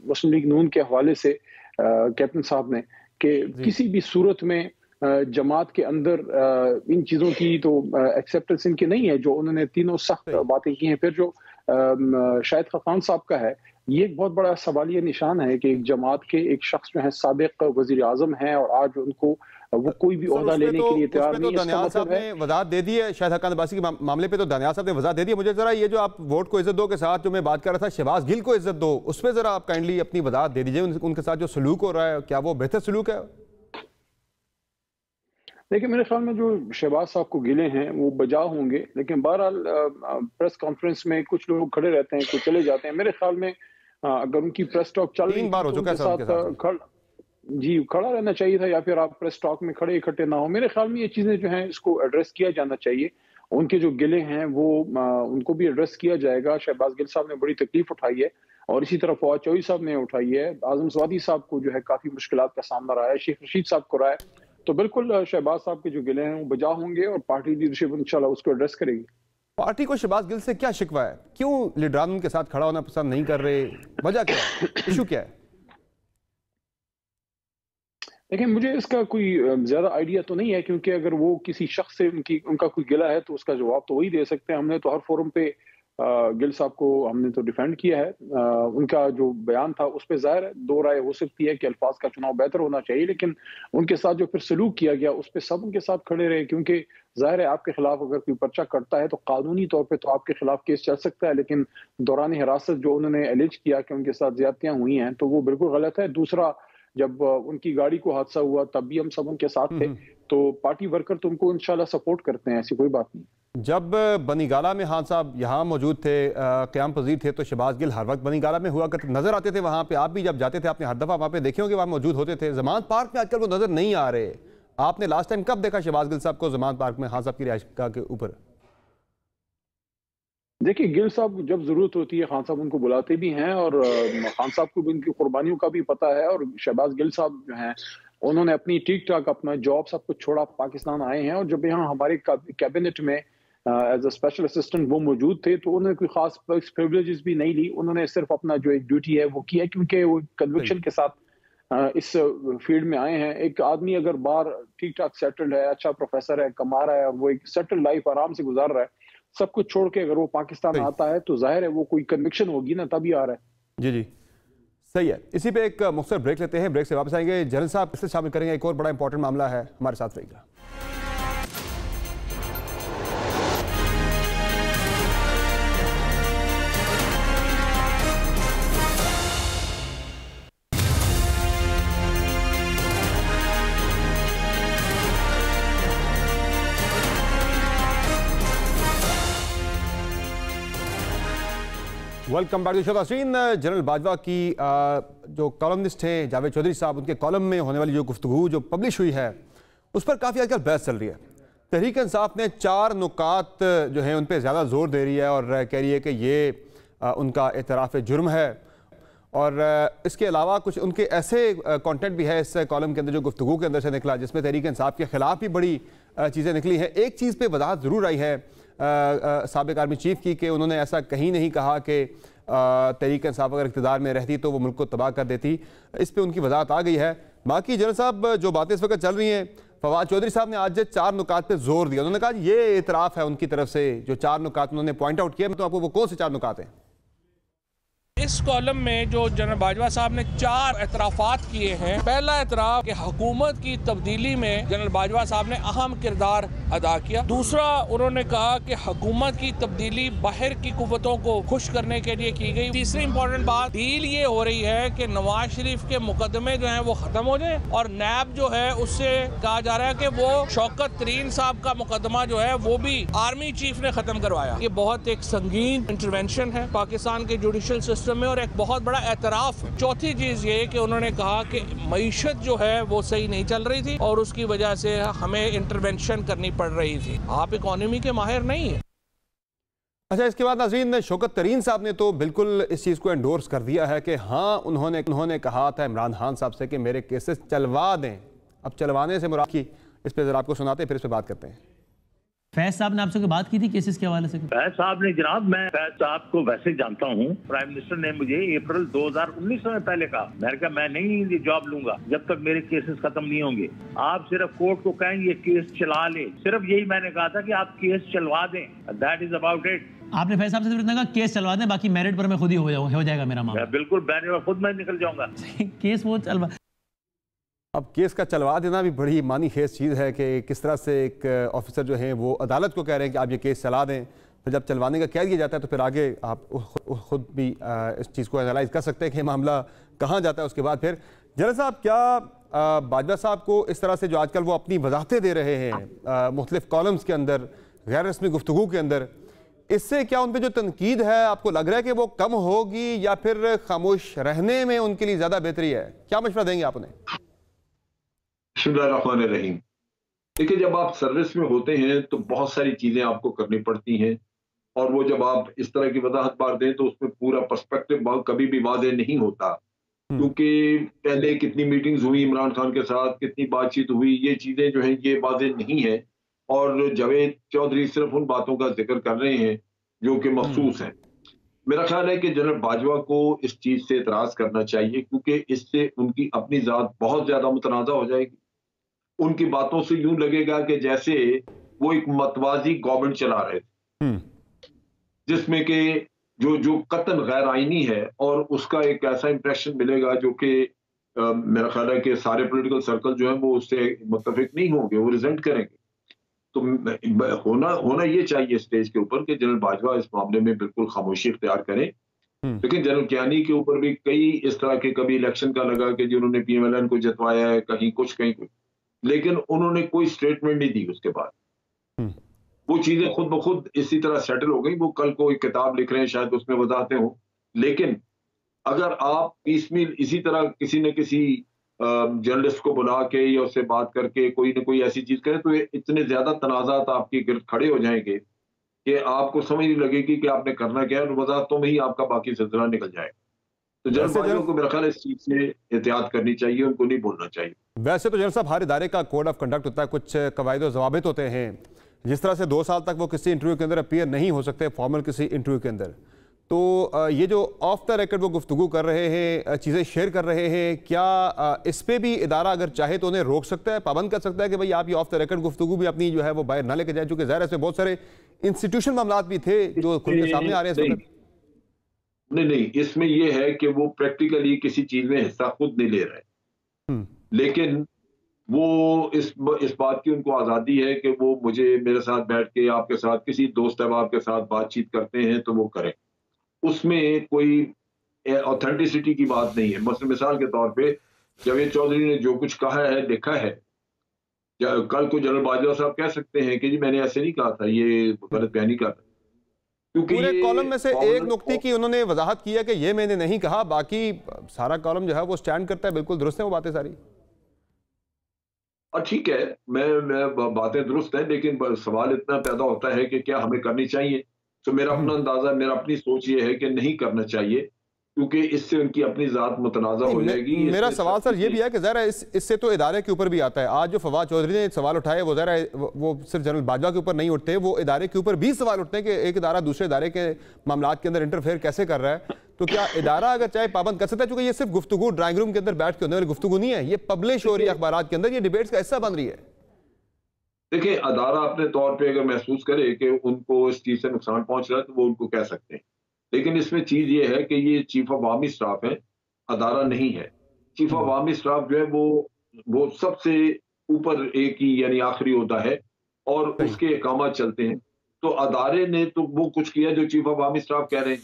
मुस्लिम लीग नून के हवाले से कैप्टन साहब ने कि किसी भी सूरत में जमात के अंदर इन चीज़ों की तो एक्सेप्टेंस इनकी नहीं है, जो उन्होंने तीनों सख्त बातें की हैं। फिर जो शाहिद खान साहब का है, ये एक बहुत बड़ा सवालिया निशान है कि एक जमात के एक शख्स जो है साबिक वजीर आजम है और आज उनको वो कोई भी ओहदा लेने के लिए तैयार नहीं है। दानियाल साहब ने वजाहत दे दी है शाहिद हक्कान अब्बासी के मामले पे, तो दानियाल साहब ने वजाहत दे दी है। मुझे जरा ये जो आप वोट को इज्जत दो के साथ जो मैं बात कर रहा था, शहबाज गिल को इज्जत दो, उस पर जरा आप काइंडली अपनी वजाहत दे दीजिए। उनके साथ जो सलूक हो रहा है, क्या वो बेहतर सलूक है? देखिए, मेरे ख्याल में जो शहबाज साहब को गिले हैं वो बजा होंगे, लेकिन बहरहाल प्रेस कॉन्फ्रेंस में कुछ लोग खड़े रहते हैं, कुछ चले जाते हैं। मेरे ख्याल में अगर उनकी प्रेस टॉक चल रही है तो उनके साथ खड़ा रहना चाहिए था, या फिर आप प्रेस टॉक में खड़े इकट्ठे ना हो। मेरे ख्याल में ये चीजें जो हैं इसको एड्रेस किया जाना चाहिए। उनके जो गिले हैं वो उनको भी एड्रेस किया जाएगा। शहबाज गिल साहब ने बड़ी तकलीफ उठाई है और इसी तरह फवाद चौधरी साहब ने उठाई है। आजम स्वादी साहब को जो है काफी मुश्किलात का सामना रहा है, शेख रशीद साहब को रहा है। तो बिल्कुल शहबाज साहब के जो गिले हैं वो बजा होंगे और पार्टी लीडरशिप इंशाल्लाह उसको एड्रेस करेगी। पार्टी को शहबाज गिल से क्या शिकवा है? क्यों लीडरान उनके साथ खड़ा होना पसंद नहीं कर रहे? वजह क्या है? इशू क्या है? देखिए, मुझे इसका कोई ज्यादा आइडिया तो नहीं है, क्योंकि अगर वो किसी शख्स से उनका कोई गिला है तो उसका जवाब तो वही दे सकते हैं। हमने तो हर फोरम पे गिल साहब को हमने तो डिफेंड किया है। उनका जो बयान था उस पर जाहिर है दो राय हो सकती है कि अल्फाज का चुनाव बेहतर होना चाहिए, लेकिन उनके साथ जो फिर सलूक किया गया उस पर सब उनके साथ खड़े रहे। क्योंकि जाहिर है आपके खिलाफ अगर कोई पर्चा कटता है तो कानूनी तौर पे तो आपके खिलाफ केस चल सकता है, लेकिन दौरान हिरासत जो उन्होंने एलिज किया कि उनके साथ ज्यादतियां हुई हैं तो वो बिल्कुल गलत है। दूसरा, जब उनकी गाड़ी को हादसा हुआ तब भी हम सब उनके साथ थे, तो पार्टी वर्कर तो उनको इंशाल्लाह सपोर्ट करते हैं, ऐसी कोई बात नहीं। जब बनीगाला में खान साहब यहाँ मौजूद थे, क़याम पजीर थे, तो शहबाज गिल हर वक्त बनीगाला में हुआ करते नजर आते थे वहाँ पे। आप भी जब जाते थे आपने हर दफ़ा वहाँ पे देखे होंगे वहाँ मौजूद होते थे। जमानत पार्क में आजकल वो नजर नहीं आ रहे। आपने लास्ट टाइम कब देखा शहबाज गिल साहब को जमानत पार्क में खान साहब की रिहाइश के ऊपर? देखिए, गिल साहब जब जरूरत होती है खान साहब उनको बुलाते भी हैं और खान साहब को भी उनकी कुर्बानियों का भी पता है। और शहबाज गिल साहब जो हैं उन्होंने अपनी ठीक ठाक अपना जॉब सब कुछ छोड़ा, पाकिस्तान आए हैं। और जब यहाँ हमारे कैबिनेट में एज अ स्पेशल असिस्टेंट वो मौजूद थे तो उन्होंने कोई खास प्रिविलेजेस भी नहीं ली। उन्होंने सिर्फ अपना जो एक ड्यूटी है वो किया, क्योंकि वो कन्विक्शन के साथ इस फील्ड में आए हैं। एक आदमी अगर बाहर ठीक ठाक सेटल्ड है, अच्छा प्रोफेसर है, कमा रहा है और वो एक सेटल्ड लाइफ आराम से गुजार रहा है, सब कुछ छोड़ के अगर वो पाकिस्तान आता है तो जाहिर है वो कोई कन्विक्शन होगी ना, तभी आ रहा है। जी जी, सही है। इसी पे एक मुख्तसर ब्रेक लेते हैं, ब्रेक से वापस आएंगे। जनरल साहब इससे शामिल करेंगे, एक और बड़ा इंपॉर्टेंट मामला है, हमारे साथ रहिएगा। वेलकम बैक टू शो नाज़रीन। जनरल बाजवा की जो कॉलमनिस्ट हैं जावेद चौधरी साहब, उनके कॉलम में होने वाली जो गुफ्तगू जो पब्लिश हुई है उस पर काफ़ी आजकल बहस चल रही है। तहरीक इंसाफ ने 4 नुकात जो हैं उन पर ज़्यादा जोर दे रही है और कह रही है कि ये उनका एतराफ़ जुर्म है। और इसके अलावा कुछ उनके ऐसे कंटेंट भी है इस कॉलम के अंदर जो गुफ्तगू के अंदर से निकला, जिसमें तहरीक इंसाफ के ख़िलाफ़ भी बड़ी चीज़ें निकली हैं। एक चीज़ पे वजाहत ज़रूर आई है साबिक आर्मी चीफ की कि उन्होंने ऐसा कहीं नहीं कहा कि तहरीक इंसाफ अगर इक़्तिदार में रहती तो वो मुल्क को तबाह कर देती। इस पर उनकी वजाहत आ गई है। बाकी जनरल साहब जो बातें इस वक्त चल रही हैं, फवाद चौधरी साहब ने आज 4 नुकात पे जोर दिया। उन्होंने कहा ये इतराफ़ है उनकी तरफ से, जो 4 नुकात उन्होंने पॉइंट आउट किया। तो आपको वो कौन से 4 नुकात हैं? इस कॉलम में जो जनरल बाजवा साहब ने 4 एतराफ़ात किए हैं। पहला एतराफ़ कि हुकूमत की तब्दीली में जनरल बाजवा साहब ने अहम किरदार अदा किया। दूसरा, उन्होंने कहा कि हुकूमत की तब्दीली बाहर की कुव्वतों को खुश करने के लिए की गई। तीसरी इंपॉर्टेंट बात, डील ये हो रही है कि नवाज शरीफ के मुकदमे जो हैं वो खत्म हो जाए और नैब जो है उससे कहा जा रहा है कि वो शौकत तरीन साहब का मुकदमा जो है वो भी आर्मी चीफ ने खत्म करवाया। ये बहुत एक संगीन इंटरवेंशन है पाकिस्तान के जुडिशल सिस्टम में और एक बहुत बड़ा एतराफ़ है। चौथी चीज ये कि उन्होंने कहा कि मईशत जो है वो सही नहीं चल रही थी और उसकी वजह से हमें इंटरवेंशन करनी पड़ रही थी। आप इकोनॉमी के माहिर नहीं है। अच्छा, इसके बाद नाज़रीन शौकत तरीन साहब ने तो बिल्कुल इस चीज़ को एंडोर्स कर दिया है कि हाँ उन्होंने कहा था इमरान खान साहब से कि मेरे केसेस चलवा दें। अब चलवाने से मुराद की इस पर जरा आपको सुनाते हैं, फिर इस पर बात करते हैं। फैज साहब ने आपसे बात की थी केसेस के हवाले से? फैज साहब ने, जनाब मैं फैज साहब को वैसे जानता हूँ। प्राइम मिनिस्टर ने मुझे अप्रैल 2019 में पहले कहा, मैंने कहा मैं नहीं जॉब लूंगा जब तक मेरे केसेस खत्म नहीं होंगे। आप सिर्फ कोर्ट को कहें ये केस चला ले, सिर्फ यही मैंने कहा था कि आप केस चलवा दें, दैट इज अबाउट इट। आपने फैज साहब से कहा केस चलवा दें, बाकी मेरिट पर मैं खुद ही हो जाएगा मेरा मामला। बिल्कुल, खुद मैं निकल जाऊंगा। केस वो चलवा, अब केस का चलवा देना भी बड़ी मानी खेज चीज़ है कि किस तरह से एक ऑफिसर जो हैं वो अदालत को कह रहे हैं कि आप ये केस चला दें, फिर जब चलवाने का कह दिया जाता है तो फिर आगे आप खुद भी इस चीज़ को एनालाइज कर सकते हैं कि मामला कहाँ जाता है। उसके बाद फिर जनरल साहब, क्या बाजवा साहब को इस तरह से जो आजकल वो अपनी वजाहतें दे रहे हैं मुख्तलिफ कॉलम्स के अंदर, गैर रस्मी गुफ्तगू के अंदर, इससे क्या उन पर जो तनकीद है आपको लग रहा है कि वो कम होगी या फिर खामोश रहने में उनके लिए ज़्यादा बेहतरी है? क्या मशवरा देंगे आप उन्हें? बिस्मिल्लाहिर्रहमानिर्रहीम। देखिए, जब आप सर्विस में होते हैं तो बहुत सारी चीजें आपको करनी पड़ती हैं, और वो जब आप इस तरह की वजाहत बार दें तो उसमें पूरा पर्सपेक्टिव कभी भी वाज़ेह नहीं होता, क्योंकि पहले कितनी मीटिंग्स हुई इमरान खान के साथ, कितनी बातचीत हुई, ये चीजें जो हैं ये वाज़ेह नहीं है। और जावेद चौधरी सिर्फ उन बातों का जिक्र कर रहे हैं जो कि मखसूस हैं। मेरा ख्याल है कि जनरल बाजवा को इस चीज से एतराज करना चाहिए, क्योंकि इससे उनकी अपनी जात बहुत ज्यादा मुतनाज़ा हो जाएगी। उनकी बातों से यूं लगेगा कि जैसे वो एक मतवाजी गवर्नमेंट चला रहे थे, जिसमें कि जो कत्ल गैर आईनी है, और उसका एक ऐसा इंप्रेशन मिलेगा जो कि मेरा ख्याल है कि सारे पॉलिटिकल सर्कल जो है वो उससे मुत्तफिक नहीं होंगे, वो रिजेंट करेंगे। तो होना ये चाहिए स्टेज के ऊपर कि जनरल बाजवा इस मामले में बिल्कुल खामोशी इख्तियार करें। लेकिन जनरल कियानी के ऊपर भी कई इस तरह के, कभी इलेक्शन का लगा कि जिन्होंने PMLN को जितवाया है, कहीं कुछ कहीं कुछ, लेकिन उन्होंने कोई स्टेटमेंट नहीं दी उसके बाद। वो चीजें खुद ब खुद इसी तरह सेटल हो गई। वो कल को एक किताब लिख रहे हैं, शायद उसमें वजाहतें हों, लेकिन अगर आप पीसमील इसी तरह किसी न किसी जर्नलिस्ट को बुला के या उससे बात करके कोई न कोई ऐसी चीज करें, तो इतने ज्यादा तनाजात आपके गिर्द खड़े हो जाएंगे कि आपको समझ नहीं लगेगी कि आपने करना क्या है, और वजाहतों में ही आपका बाकी सिलसिला निकल जाएगा। तो जनरल बाजवा को मेरा ख्याल है इस चीज से एहतियात करनी चाहिए, उनको नहीं बोलना चाहिए। वैसे तो जनरल साहब, हर इदारे का कोड ऑफ कंडक्ट होता है, कुछ कवायद और ज़वाबित होते हैं। जिस तरह से 2 साल तक वो किसी इंटरव्यू के अंदर अपीयर नहीं हो सकते, फॉर्मल किसी इंटरव्यू के अंदर, तो ये जो ऑफ द रिकॉर्ड वो गुफ्तगू कर रहे हैं, चीज़ें शेयर कर रहे हैं, क्या इस पर भी इदारा अगर चाहे तो उन्हें रोक सकता है, पाबंद कर सकता है कि भाई आप ये ऑफ द रिकॉर्ड गुफ्तगू भी अपनी जो है वो बाहर ना लेके जाए? चूंकि ज़ाहिर है इसमें बहुत सारे इंस्टीट्यूशन मामला भी थे जो खुल के सामने आ रहे हैं। नहीं, इसमें यह है कि वो प्रैक्टिकली किसी चीज में हिस्सा खुद नहीं ले रहे, लेकिन वो इस बात की उनको आजादी है कि वो मेरे साथ बैठ के, आपके साथ, किसी दोस्त अहबाब के साथ बातचीत करते हैं तो वो करें, उसमें कोई ऑथेंटिसिटी की बात नहीं है। मसलन मिसाल के तौर पे जावेद चौधरी ने जो कुछ कहा है, लिखा है, कल को जनरल बाजवा साहब कह सकते हैं कि जी मैंने ऐसे नहीं कहा था, ये गलत बयानी कर रहा। पूरे कॉलम में से एक नुक्ते की उन्होंने वजाहत की है कि ये मैंने नहीं कहा, बाकी सारा कॉलम जो है वो स्टैंड करता है, बिल्कुल दुरुस्त है वो बातें सारी। और ठीक है, मैं बातें दुरुस्त हैं, लेकिन सवाल इतना पैदा होता है कि क्या हमें करनी चाहिए? तो मेरा अपना अंदाजा, मेरा अपनी सोच ये है कि नहीं करना चाहिए, क्योंकि इससे उनकी अपनी जात मुतनाज़ा हो जाएगी। मेरा सवाल सर ये भी है कि ज़रा इससे तो इदारे के ऊपर भी आता है। आज जो फवाद चौधरी ने सवाल उठाए वो ज़रा वो सिर्फ जनरल बाजवा के ऊपर नहीं उठते, वो इदारे के ऊपर भी सवाल उठते हैं कि एक इदारा दूसरे इदारे के मामलात के अंदर इंटरफेयर कैसे कर रहा है। तो क्या इदारा अगर चाहे पाबंद कर सकता है? चूंकि ये सिर्फ गुफ्तगू ड्राइंग रूम के अंदर बैठ के होने वाली गुफ्तगू नहीं है, ये पब्लिश हो रही है अखबार के अंदर, ये डिबेट्स का हिस्सा बन रही है। देखिए, अदारा अपने तौर पे अगर महसूस करे कि उनको इस चीज से नुकसान पहुंच रहा है तो वो उनको कह सकते हैं, लेकिन इसमें चीज ये है कि ये चीफ ऑफ आर्मी स्टाफ है, अदारा नहीं है। चीफ ऑफ आर्मी स्टाफ जो है वो सबसे ऊपर एक ही यानी आखिरी होता है और उसके अहकाम चलते हैं। तो अदारे ने तो वो कुछ किया जो चीफ ऑफ आर्मी स्टाफ कह रहे हैं।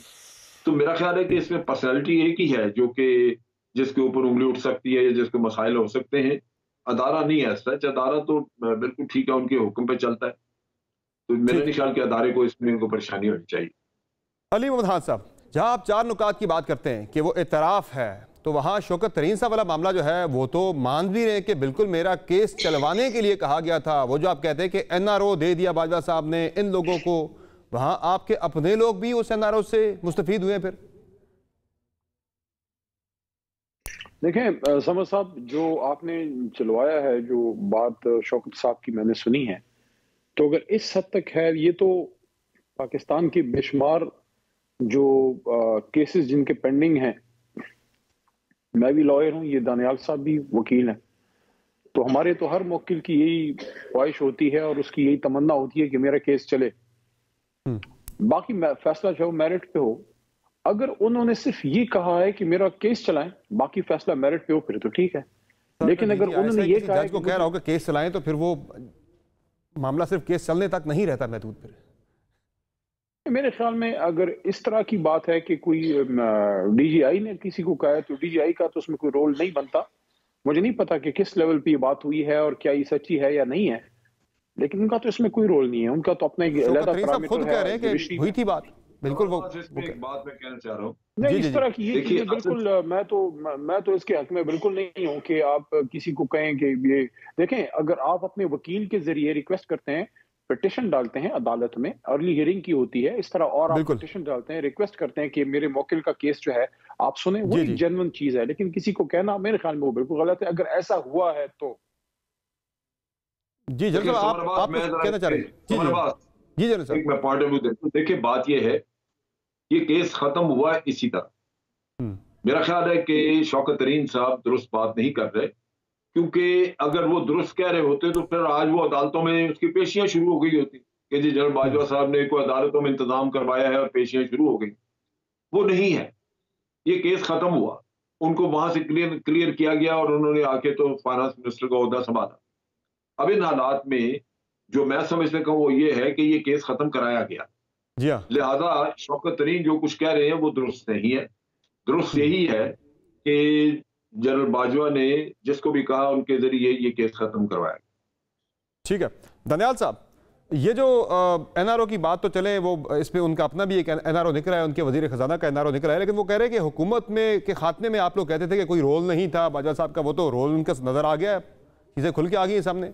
तो मेरा ख्याल है कि इसमें पर्सनैलिटी एक ही है जो कि जिसके ऊपर उंगली उठ सकती है या जिसके मसाइल हो सकते हैं। अदारा नहीं है सच, अदारा तो बिल्कुल ठीक है, उनके हुक्म पे चलता है। तो मेरा नहीं ख्याल कि अदारे को इसमें उनको परेशानी होनी चाहिए। अली मोहम्मद खान साहब, जहां आप 4 नुकात की बात करते हैं कि वो इतराफ है, तो वहां शौकत तरीन साहब वाला मामला जो है वो तो मान भी रहे कि बिल्कुल मेरा केस चलवाने के लिए कहा गया था। वो जो आप कहते हैं कि NRO दे दिया बाजवा साहब ने इन लोगों को, वहां आपके अपने लोग भी उस NRO से मुस्तफीद हुए। फिर देखें समर साहब, जो आपने चलवाया है, जो बात शौकत साहब की मैंने सुनी है, तो अगर इस हद तक है, ये तो पाकिस्तान की बेशुमार जो केसेस जिनके पेंडिंग हैं, मैं भी लॉयर हूं, ये दानियाल साहब भी वकील हैं, तो हमारे तो हर मुवक्किल की यही ख्वाहिश होती है और उसकी यही तमन्ना होती है कि मेरा केस चले। बाकी फैसला जो मेरिट पे हो, अगर उन्होंने सिर्फ ये कहा है कि मेरा केस चलाएं, बाकी फैसला मेरिट पे हो, फिर तो ठीक है। लेकिन अगर उन्होंने ये कहा, जज को कह रहा हूं कि केस चलाएं, तो फिर वो मामला सिर्फ केस चलने तक नहीं रहता महदूद। फिर मेरे ख्याल में अगर इस तरह की बात है कि कोई डीजीआई ने किसी को कहा है, तो डीजीआई का तो उसमें कोई रोल नहीं बनता। मुझे नहीं पता कि किस लेवल पे ये बात हुई है और क्या ये सच्ची है या नहीं है, लेकिन उनका तो इसमें कोई रोल नहीं है। उनका तो अपना खुद कह रहे हैं कि हुई थी बात। बिल्कुल वो एक बात मैं कहना चाह रहा हूँ, नहीं इस तरह की ये चीजें बिल्कुल, मैं तो इसके हक में बिल्कुल नहीं हूँ कि आप किसी को कहें कि ये देखें। अगर आप अपने वकील के जरिए रिक्वेस्ट करते हैं, पिटिशन डालते हैं अदालत में, अर्ली हियरिंग की होती है इस तरह, और आप पिटिशन डालते हैं, रिक्वेस्ट करते हैं कि मेरे मौकिल का केस जो है आप सुने, वो एक जेन्युइन चीज है। लेकिन किसी को कहना मेरे ख्याल में वो बिल्कुल गलत है। अगर ऐसा हुआ है तो जी जल्द आप कहना चाह रहे हैं। जी जरूर सर, मैं पॉइंट ऑफ व्यू देखता हूं। देखिए बात ये है, ये केस खत्म हुआ है इसी तरह। मेरा ख्याल है कि शौकत तरीन साहब दुरुस्त बात नहीं कर रहे, क्योंकि अगर वो दुरुस्त कह रहे होते तो फिर आज वो अदालतों में उसकी पेशियां शुरू हो गई होती कि जी जनरल बाजवा साहब ने कोई अदालतों में इंतजाम करवाया है और पेशियां शुरू हो गई। वो नहीं है, ये केस खत्म हुआ, उनको वहां से क्लियर किया गया और उन्होंने आके तो फाइनेंस मिनिस्टर का ओहदा संभाला। अब इन हालात में जो मैं समझने का वो ये है कि ये केस खत्म कराया गया, लिहाजा शौकत तरीन जो कुछ कह रहे हैं वो दुरुस्त नहीं है। दुरुस्त यही है कि जनरल बाजवा ने जिसको भी कहा उनके जरिए ये केस खत्म करवाया। ठीक है दनियाल साहब, ये जो एनआरओ की बात तो चले, वो इस पे उनका अपना भी एक एनआरओ निकल रहा है, उनके वजीर खजाना का एनआरओ निकल रहा है, लेकिन वो कह रहे हैं कि हुकूमत में के खात्मे में आप लोग कहते थे कि कोई रोल नहीं था बाजवा साहब का, वो तो रोल उनका नजर आ गया, चीजें खुल के आ गई सामने।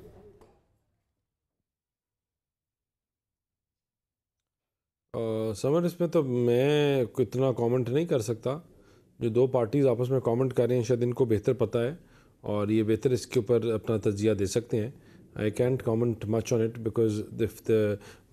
समर इसमें तो मैं इतना कमेंट नहीं कर सकता। जो दो पार्टीज़ आपस में कमेंट कर रहे हैं शायद इनको बेहतर पता है और ये बेहतर इसके ऊपर अपना तजिया दे सकते हैं। I can't comment much on it because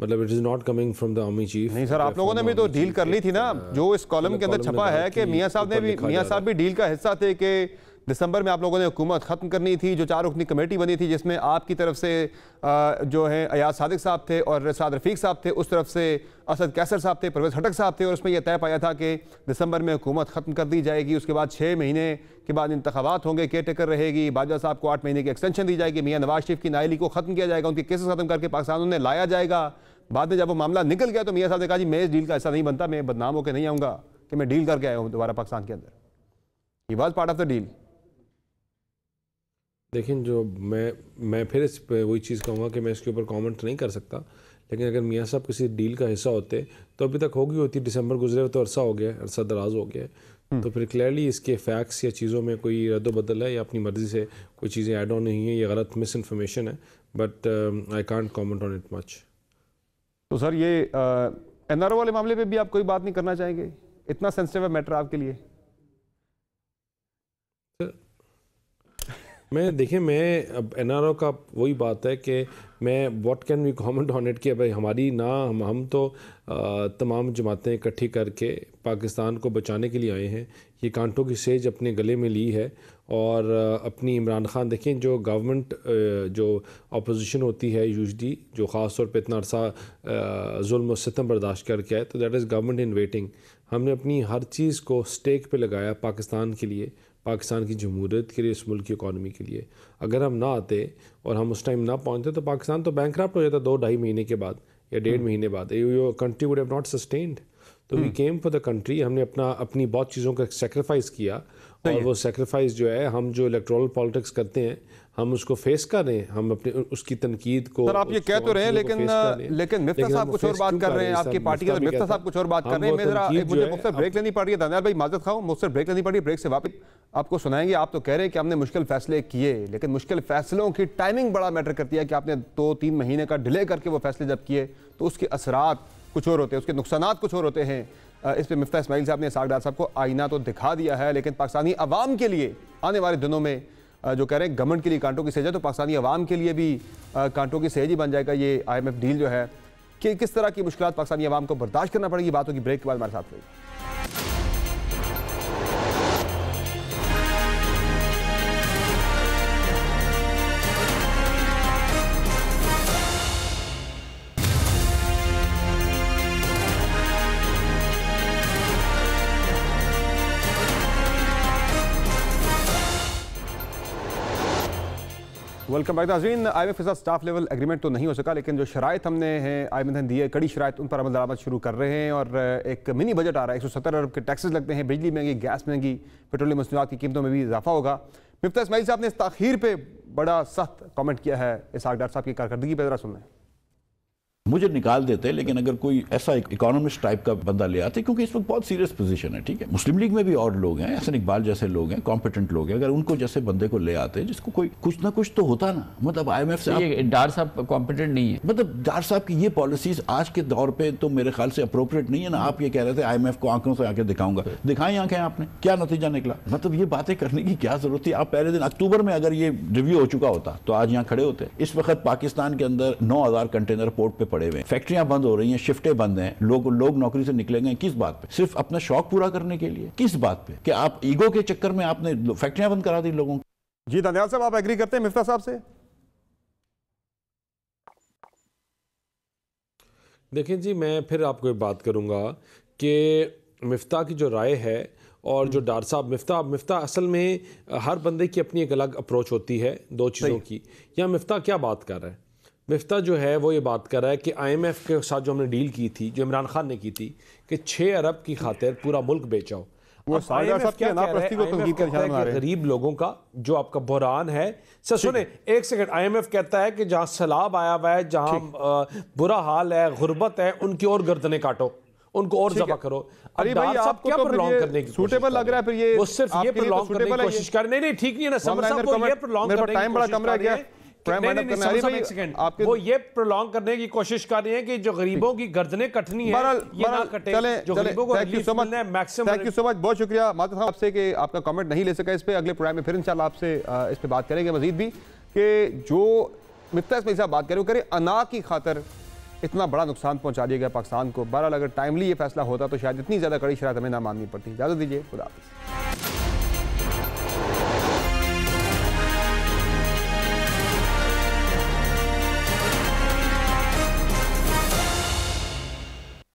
मतलब it is not coming from the army chief. नहीं सर, आप लोगों ने भी तो डील कर ली थी ना, जो इस कॉलम के अंदर छपा है कि मियां साहब भी डील का हिस्सा थे कि दिसंबर में आप लोगों ने हुकूमत ख़त्म करनी थी। जो 4 रुकनी कमेटी बनी थी जिसमें आपकी तरफ से जो है अयाज सादिक साहब थे और साद रफीक साहब थे, उस तरफ से असद कैसर साहब थे, परवेज़ हटक साहब थे, और उसमें यह तय पाया था कि दिसंबर में हुकूमत ख़त्म कर दी जाएगी। उसके बाद 6 महीने के बाद इंतखाबात होंगे, केयर टेकर रहेगी, बाजवा साहब को 8 महीने की एक्सटेंशन दी जाएगी, मियाँ नवाज शरीफ की नाअहली को ख़त्म किया जाएगा, उनके केसेस ख़त्म करके पाकिस्तान उन्हें लाया जाएगा। बाद में जब वो मामला निकल गया तो मियाँ साहब ने कहा जी मैं इस डील का ऐसा नहीं बनता, मैं बदनाम होकर नहीं आऊँगा कि मैं डील करके आया हूँ दोबारा पाकिस्तान के अंदर। ये was part of the deal. लेकिन जो मैं फिर इस पर वही चीज़ कहूँगा कि मैं इसके ऊपर कमेंट नहीं कर सकता, लेकिन अगर मियाँ साहब किसी डील का हिस्सा होते तो अभी तक होगी होती। दिसंबर गुजरे तो अरसा हो गया, अरसा दराज हो गया, तो फिर क्लियरली इसके फैक्ट्स या चीज़ों में कोई रद्द-बदल है या अपनी मर्ज़ी से कोई चीज़ें ऐड ऑन नहीं है, ये गलत मिस इन्फॉर्मेशन है, but I can't comment on it much. तो सर ये एनआरओ वाले मामले पे भी आप कोई बात नहीं करना चाहेंगे? इतना सेंसिटिव मैटर आपके लिए? देखिए मैं अब एनआरओ का वही बात है कि मैं what can we comment on it कि भाई हमारी ना हम तो तमाम जमातें इकट्ठी करके पाकिस्तान को बचाने के लिए आए हैं। ये कांटों की सेज अपने गले में ली है और अपनी इमरान खान देखें, जो गवर्नमेंट जो अपोजिशन होती है यूजली, जो ख़ास तौर पे इतना अरसा जुल्म और सितम बर्दाश्त करके आए, तो that is government in waiting. हमने अपनी हर चीज़ को स्टेक पे लगाया पाकिस्तान के लिए, पाकिस्तान की जमहूरियत के लिए, इस मुल्क की इकॉनमी के लिए। अगर हम ना आते और हम उस टाइम ना पहुँचते तो पाकिस्तान तो बैंकक्रप्ट हो जाता 2-2.5 महीने के बाद या 1.5 महीने बाद। Your country would have not sustained. तो we came for the country, हमने अपनी बहुत चीज़ों का सेक्रीफाइस किया और वो सेक्रीफाइस जो है, हम जो इलेक्टोरल पॉलिटिक्स करते हैं हम उसको फेस कर रहे हैं, हम अपने उसकी तनकीद को। सर आप ये कह तो रहे हैं लेकिन मिफ्ता साहब कुछ और बात कर रहे हैं, आपकी पार्टी के मिफ्ता साहब कुछ और बात कर रहे हैं। मुझे मुझसे ब्रेक लेनी पड़ रही है, दनियाल भाई माजरत खाओ, मुझसे ब्रेक लेनी पड़ी है, ब्रेक से वापस आपको सुनाएंगे। आप तो कह रहे हैं कि हमने मुश्किल फैसले किए, लेकिन मुश्किल फैसलों की टाइमिंग बड़ा मैटर करती है कि आपने 2-3 महीने का डिले करके वो फैसले जब किए तो उसके असरात कुछ और होते हैं, उसके नुकसानात कुछ और होते हैं। इस पर मिफ्ता इस्माइल साहब ने सागडार साहब को आईना तो दिखा दिया है, लेकिन पाकिस्तानी अवाम के लिए आने वाले दिनों में जो कह रहे हैं गवर्नमेंट के लिए कांटों की सेज है, तो पाकिस्तानी अवाम के लिए भी कांटों की सेज ही बन जाएगा ये IMF डील जो है। कि किस तरह की मुश्किलात पाकिस्तानी अवाम को बर्दाश्त करना पड़ेगी, बातों की ब्रेक के बाद हमारे साथ रहिए। वेलकम बैक नाज़रीन। IMF के साथ स्टाफ लेवल एग्रीमेंट तो नहीं हो सका, लेकिन जो शराइत हमने हैं IMF ने दी है, कड़ी शराइत, उन पर अमल दरामद शुरू कर रहे हैं और एक मिनी बजट आ रहा है। 170 अरब के टैक्सेस लगते हैं, बिजली महंगी, गैस महंगी, पेट्रोलियम मसनूआत की कीमतों में भी इजाफा होगा। मिफ्ता इस्माइल साहब ने इस ताख़ीर पे बड़ा सख्त कमेंट किया है। इसहाक डार साहब की कारकर्दगी पर जरा सुन लें। मुझे निकाल देते, लेकिन अगर कोई ऐसा इकोनॉमिस्ट टाइप का बंदा ले आते, क्योंकि इस वक्त बहुत सीरियस पोजीशन है, ठीक है, मुस्लिम लीग में भी और लोग हैं, हसन इकबाल जैसे लोग हैं, कॉम्पिटेंट लोग हैं, अगर उनको जैसे बंदे को ले आते जिसको कोई कुछ ना कुछ तो होता ना, मतलब IMF से डार साहब कॉम्पिटेंट नहीं है, मतलब डार साहब की ये पॉलिसीज आज के दौर पे तो मेरे ख्याल से अप्रोप्रिएट नहीं है ना। आप ये कह रहे थे IMF को आंखों से आके दिखाऊंगा, दिखाई आंखें आपने, क्या नतीजा निकला? मतलब ये बातें करने की क्या जरूरत थी? आप पहले दिन अक्टूबर में अगर ये रिव्यू हो चुका होता तो आज यहाँ खड़े होते। इस वक्त पाकिस्तान के अंदर 9000 कंटेनर पोर्ट पे पड़े हुए हैं, फैक्ट्रियां बंद हो रही हैं, शिफ्टें बंद हैं, लोग नौकरी से निकलेंगे किस बात पे? सिर्फ अपना शौक पूरा करने के लिए? किस बात पे कि आप ईगो के चक्कर में आपने फैक्ट्रियां बंद करा दी लोगों की? जी दानियाल साहब, आप एग्री करते हैं मिफ्ता साहब से? देखें जी, मैं फिर आपको एक बात करूंगा कि मिफ्ता की जो राय है और जो डार साहब, मिफ्ता असल में हर बंदे की अपनी एक अलग अप्रोच होती है दो चीज़ों की। या मिफ्ता क्या बात कर रहा है? मिफ्ता जो है वो ये बात कर रहा है कि IMF के साथ जो हमने डील की थी, जो इमरान खान ने की थी, कि 6 अरब की खातिर पूरा मुल्क बेचाओ। वो IMF क्या कह रहा है? गरीब लोगों का जो आपका बुहरान है, सर सुने एक सेकंड, IMF कहता है कि जहाँ सैलाब आया हुआ है, जहाँ बुरा हाल है, गुर्बत है, उनकी और गर्दनें काटो, उनको और जबा करो। अरे भाई, आपको क्या प्रलॉन्ग करने की सूटेबल लग रहा है? फिर ये वो सिर्फ ये प्रलॉन्ग करने की कोशिश कर, नहीं ठीक नहीं है ना समर साहब, वो ये प्रलॉन्ग करने की टाइम बड़ा कम रह गया। वो ये प्रोलॉन्ग करने की कोशिश कर रहे हैं कि जो गरीबों की गर्दनें कटनी है ये ना कटे, जो गरीबों को रिलीफ मिलना है maximum. Thank you so much, बहुत शुक्रिया माता साहब आपसे कि आपका कमेंट नहीं ले सका इस पे। अगले प्रोग्राम में फिर इंशाल्लाह आपसे इस पे बात करेंगे मजीद भी, कि जो मिफ्ता इस्माइल साहब बात करें अना की खातर इतना बड़ा नुकसान पहुंचा दिया गया पाकिस्तान को। बहरहाल अगर टाइमली ये फैसला होता तो शायद इतनी ज़्यादा कड़ी शराइत हमें ना माननी पड़ती। इजाज़त दीजिए, खुदा हाफ़िज़।